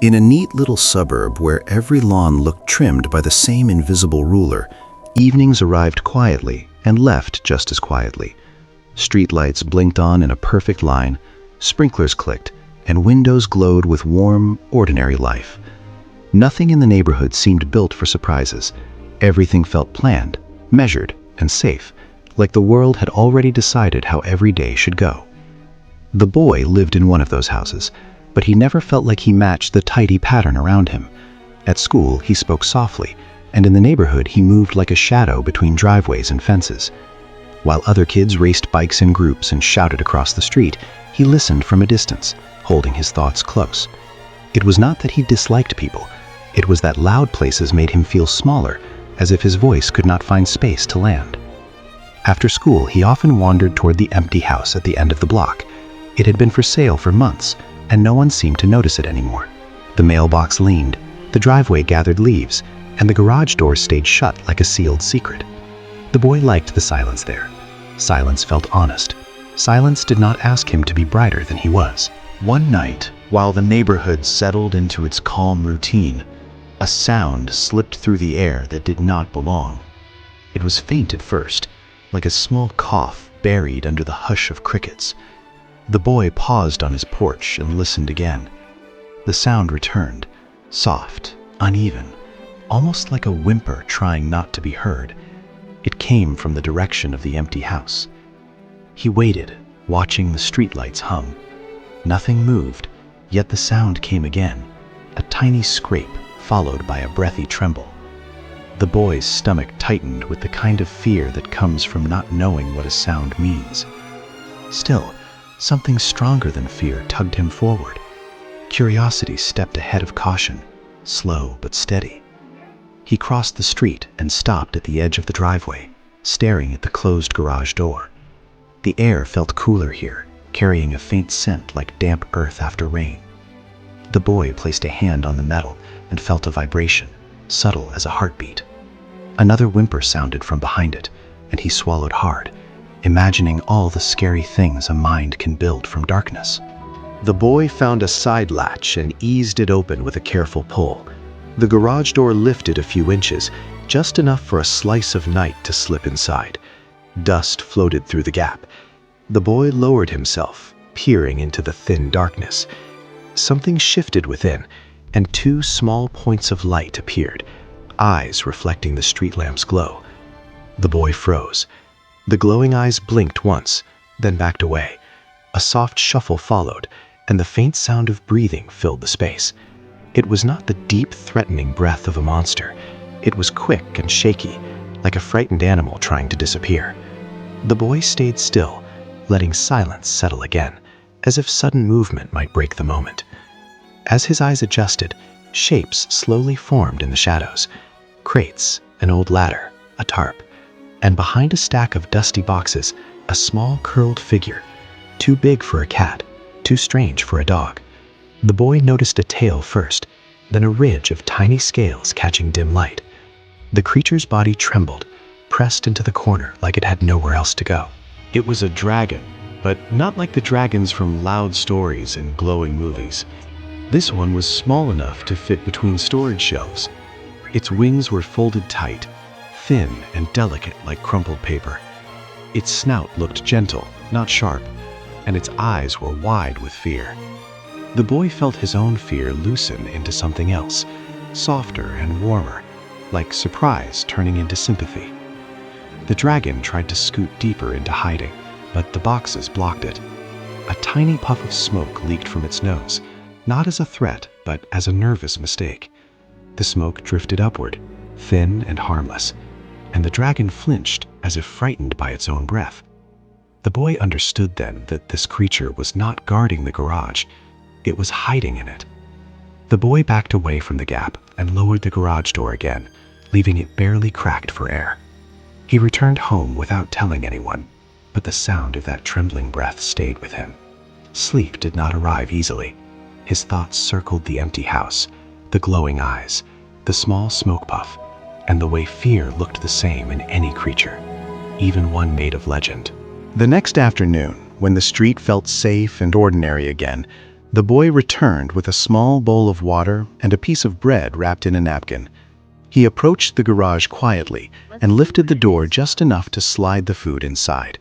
In a neat little suburb where every lawn looked trimmed by the same invisible ruler, evenings arrived quietly and left just as quietly. Streetlights blinked on in a perfect line, sprinklers clicked, and windows glowed with warm, ordinary life. Nothing in the neighborhood seemed built for surprises. Everything felt planned, measured, and safe, like the world had already decided how every day should go. The boy lived in one of those houses, but he never felt like he matched the tidy pattern around him. At school, he spoke softly, and in the neighborhood, he moved like a shadow between driveways and fences. While other kids raced bikes in groups and shouted across the street, he listened from a distance, holding his thoughts close. It was not that he disliked people. It was that loud places made him feel smaller, as if his voice could not find space to land. After school, he often wandered toward the empty house at the end of the block. It had been for sale for months, and no one seemed to notice it anymore. The mailbox leaned, the driveway gathered leaves, and the garage door stayed shut like a sealed secret. The boy liked the silence there. Silence felt honest. Silence did not ask him to be brighter than he was. One night, while the neighborhood settled into its calm routine, a sound slipped through the air that did not belong. It was faint at first, like a small cough buried under the hush of crickets. The boy paused on his porch and listened again. The sound returned, soft, uneven, almost like a whimper trying not to be heard. It came from the direction of the empty house. He waited, watching the streetlights hum. Nothing moved, yet the sound came again, a tiny scrape followed by a breathy tremble. The boy's stomach tightened with the kind of fear that comes from not knowing what a sound means. Still, something stronger than fear tugged him forward. Curiosity stepped ahead of caution, slow but steady. He crossed the street and stopped at the edge of the driveway, staring at the closed garage door. The air felt cooler here, carrying a faint scent like damp earth after rain. The boy placed a hand on the metal and felt a vibration, subtle as a heartbeat. Another whimper sounded from behind it, and he swallowed hard, imagining all the scary things a mind can build from darkness. The boy found a side latch and eased it open with a careful pull. The garage door lifted a few inches, just enough for a slice of night to slip inside. Dust floated through the gap. The boy lowered himself, peering into the thin darkness. Something shifted within, and two small points of light appeared, eyes reflecting the street lamp's glow. The boy froze. The glowing eyes blinked once, then backed away. A soft shuffle followed, and the faint sound of breathing filled the space. It was not the deep, threatening breath of a monster. It was quick and shaky, like a frightened animal trying to disappear. The boy stayed still, letting silence settle again, as if sudden movement might break the moment. As his eyes adjusted, shapes slowly formed in the shadows. Crates, an old ladder, a tarp, and behind a stack of dusty boxes, a small curled figure, too big for a cat, too strange for a dog. The boy noticed a tail first, then a ridge of tiny scales catching dim light. The creature's body trembled, pressed into the corner like it had nowhere else to go. It was a dragon, but not like the dragons from loud stories and glowing movies. This one was small enough to fit between storage shelves. Its wings were folded tight, thin and delicate like crumpled paper. Its snout looked gentle, not sharp, and its eyes were wide with fear. The boy felt his own fear loosen into something else, softer and warmer, like surprise turning into sympathy. The dragon tried to scoot deeper into hiding, but the boxes blocked it. A tiny puff of smoke leaked from its nose, not as a threat, but as a nervous mistake. The smoke drifted upward, thin and harmless, and the dragon flinched as if frightened by its own breath. The boy understood then that this creature was not guarding the garage, it was hiding in it. The boy backed away from the gap and lowered the garage door again, leaving it barely cracked for air. He returned home without telling anyone, but the sound of that trembling breath stayed with him. Sleep did not arrive easily. His thoughts circled the empty house, the glowing eyes, the small smoke puff, and the way fear looked the same in any creature, even one made of legend. The next afternoon, when the street felt safe and ordinary again, The boy returned with a small bowl of water and a piece of bread wrapped in a napkin. He approached the garage quietly and lifted the door just enough to slide the food inside.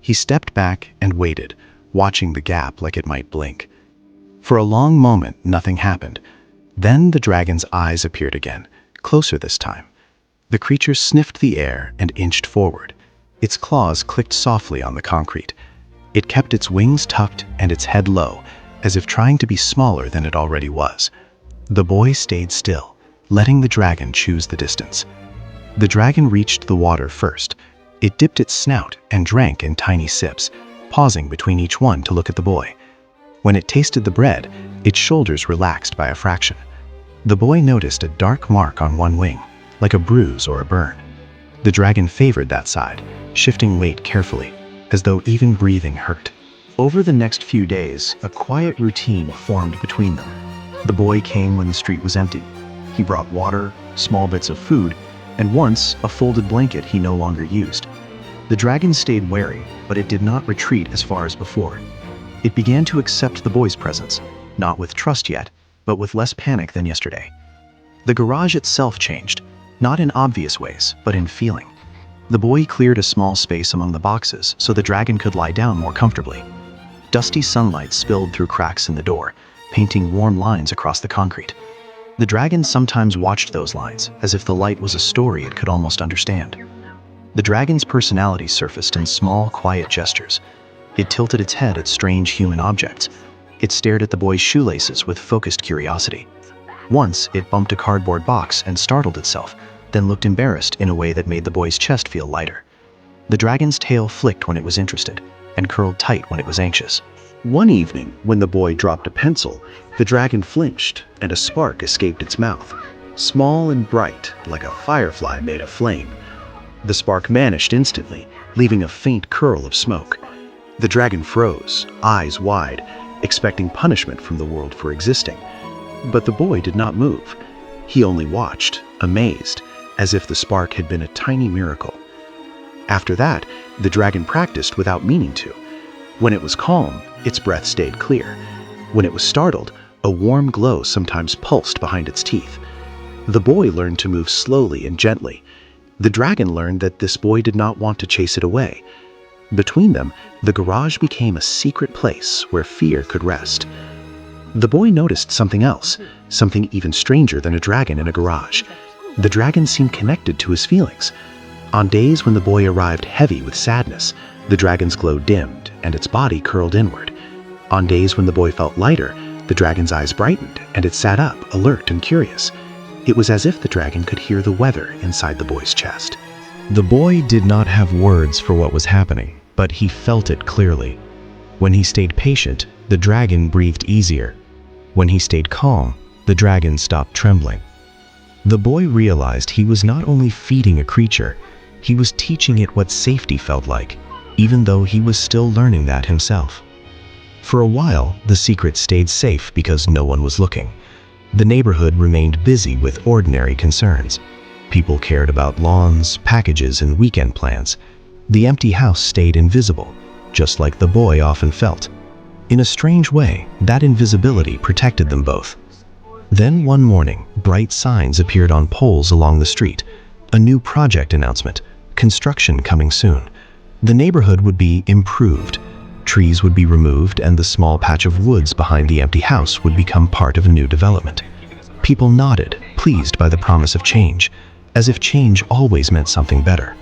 He stepped back and waited, watching the gap like it might blink. For a long moment, nothing happened. Then the dragon's eyes appeared again, closer this time. The creature sniffed the air and inched forward. Its claws clicked softly on the concrete. It kept its wings tucked and its head low, as if trying to be smaller than it already was. The boy stayed still, letting the dragon choose the distance. The dragon reached the water first. It dipped its snout and drank in tiny sips, pausing between each one to look at the boy. When it tasted the bread, its shoulders relaxed by a fraction. The boy noticed a dark mark on one wing, like a bruise or a burn. The dragon favored that side, shifting weight carefully, as though even breathing hurt. Over the next few days, a quiet routine formed between them. The boy came when the street was empty. He brought water, small bits of food, and once a folded blanket he no longer used. The dragon stayed wary, but it did not retreat as far as before. It began to accept the boy's presence, not with trust yet, but with less panic than yesterday. The garage itself changed, not in obvious ways, but in feeling. The boy cleared a small space among the boxes so the dragon could lie down more comfortably. Dusty sunlight spilled through cracks in the door, painting warm lines across the concrete. The dragon sometimes watched those lines, as if the light was a story it could almost understand. The dragon's personality surfaced in small, quiet gestures. It tilted its head at strange human objects. It stared at the boy's shoelaces with focused curiosity. Once, it bumped a cardboard box and startled itself, then looked embarrassed in a way that made the boy's chest feel lighter. The dragon's tail flicked when it was interested, and curled tight when it was anxious. One evening, when the boy dropped a pencil, the dragon flinched, and a spark escaped its mouth, small and bright, like a firefly made of flame. The spark vanished instantly, leaving a faint curl of smoke. The dragon froze, eyes wide, expecting punishment from the world for existing. But the boy did not move. He only watched, amazed, as if the spark had been a tiny miracle. After that, the dragon practiced without meaning to. When it was calm, its breath stayed clear. When it was startled, a warm glow sometimes pulsed behind its teeth. The boy learned to move slowly and gently. The dragon learned that this boy did not want to chase it away. Between them, the garage became a secret place where fear could rest. The boy noticed something else, something even stranger than a dragon in a garage. The dragon seemed connected to his feelings. On days when the boy arrived heavy with sadness, the dragon's glow dimmed and its body curled inward. On days when the boy felt lighter, the dragon's eyes brightened and it sat up, alert and curious. It was as if the dragon could hear the weather inside the boy's chest. The boy did not have words for what was happening, but he felt it clearly. When he stayed patient, the dragon breathed easier. When he stayed calm, the dragon stopped trembling. The boy realized he was not only feeding a creature, he was teaching it what safety felt like, even though he was still learning that himself. For a while, the secret stayed safe because no one was looking. The neighborhood remained busy with ordinary concerns. People cared about lawns, packages, and weekend plans. The empty house stayed invisible, just like the boy often felt. In a strange way, that invisibility protected them both. Then one morning, bright signs appeared on poles along the street. A new project announcement, construction coming soon. The neighborhood would be improved. Trees would be removed and the small patch of woods behind the empty house would become part of a new development. People nodded, pleased by the promise of change, as if change always meant something better.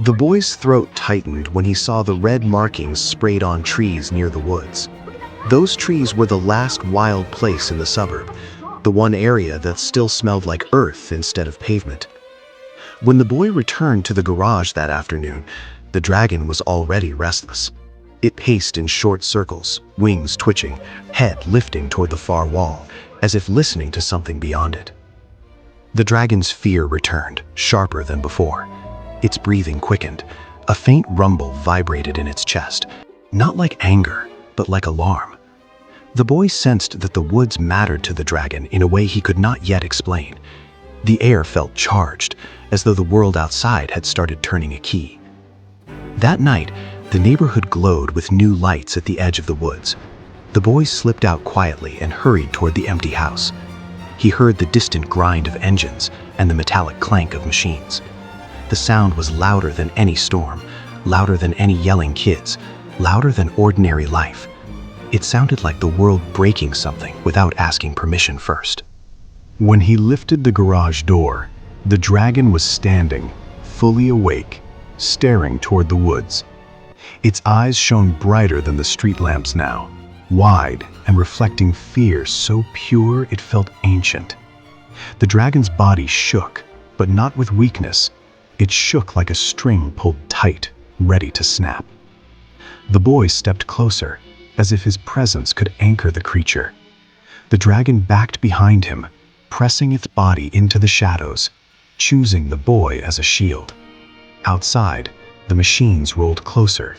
The boy's throat tightened when he saw the red markings sprayed on trees near the woods. Those trees were the last wild place in the suburb, the one area that still smelled like earth instead of pavement. When the boy returned to the garage that afternoon, the dragon was already restless. It paced in short circles, wings twitching, head lifting toward the far wall, as if listening to something beyond it. The dragon's fear returned, sharper than before. Its breathing quickened. A faint rumble vibrated in its chest, not like anger, but like alarm. The boy sensed that the woods mattered to the dragon in a way he could not yet explain. The air felt charged, as though the world outside had started turning a key. That night, the neighborhood glowed with new lights at the edge of the woods. The boy slipped out quietly and hurried toward the empty house. He heard the distant grind of engines and the metallic clank of machines. The sound was louder than any storm, louder than any yelling kids, louder than ordinary life. It sounded like the world breaking something without asking permission first. When he lifted the garage door, the dragon was standing, fully awake, staring toward the woods. Its eyes shone brighter than the street lamps now, wide and reflecting fear so pure it felt ancient. The dragon's body shook, but not with weakness. It shook like a string pulled tight, ready to snap. The boy stepped closer, as if his presence could anchor the creature. The dragon backed behind him, pressing its body into the shadows, choosing the boy as a shield. Outside, the machines rolled closer.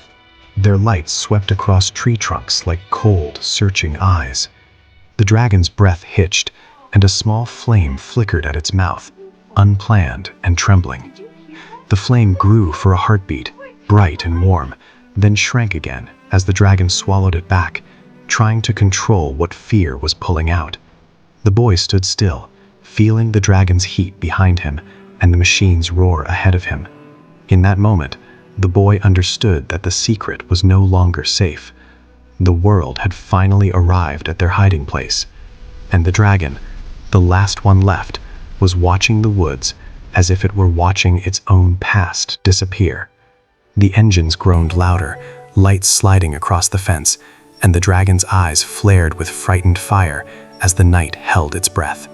Their lights swept across tree trunks like cold, searching eyes. The dragon's breath hitched, and a small flame flickered at its mouth, unplanned and trembling. The flame grew for a heartbeat, bright and warm, then shrank again as the dragon swallowed it back, trying to control what fear was pulling out. The boy stood still, feeling the dragon's heat behind him and the machine's roar ahead of him. In that moment, the boy understood that the secret was no longer safe. The world had finally arrived at their hiding place, and the dragon, the last one left, was watching the woods as if it were watching its own past disappear. The engines groaned louder, lights sliding across the fence, and the dragon's eyes flared with frightened fire as the night held its breath.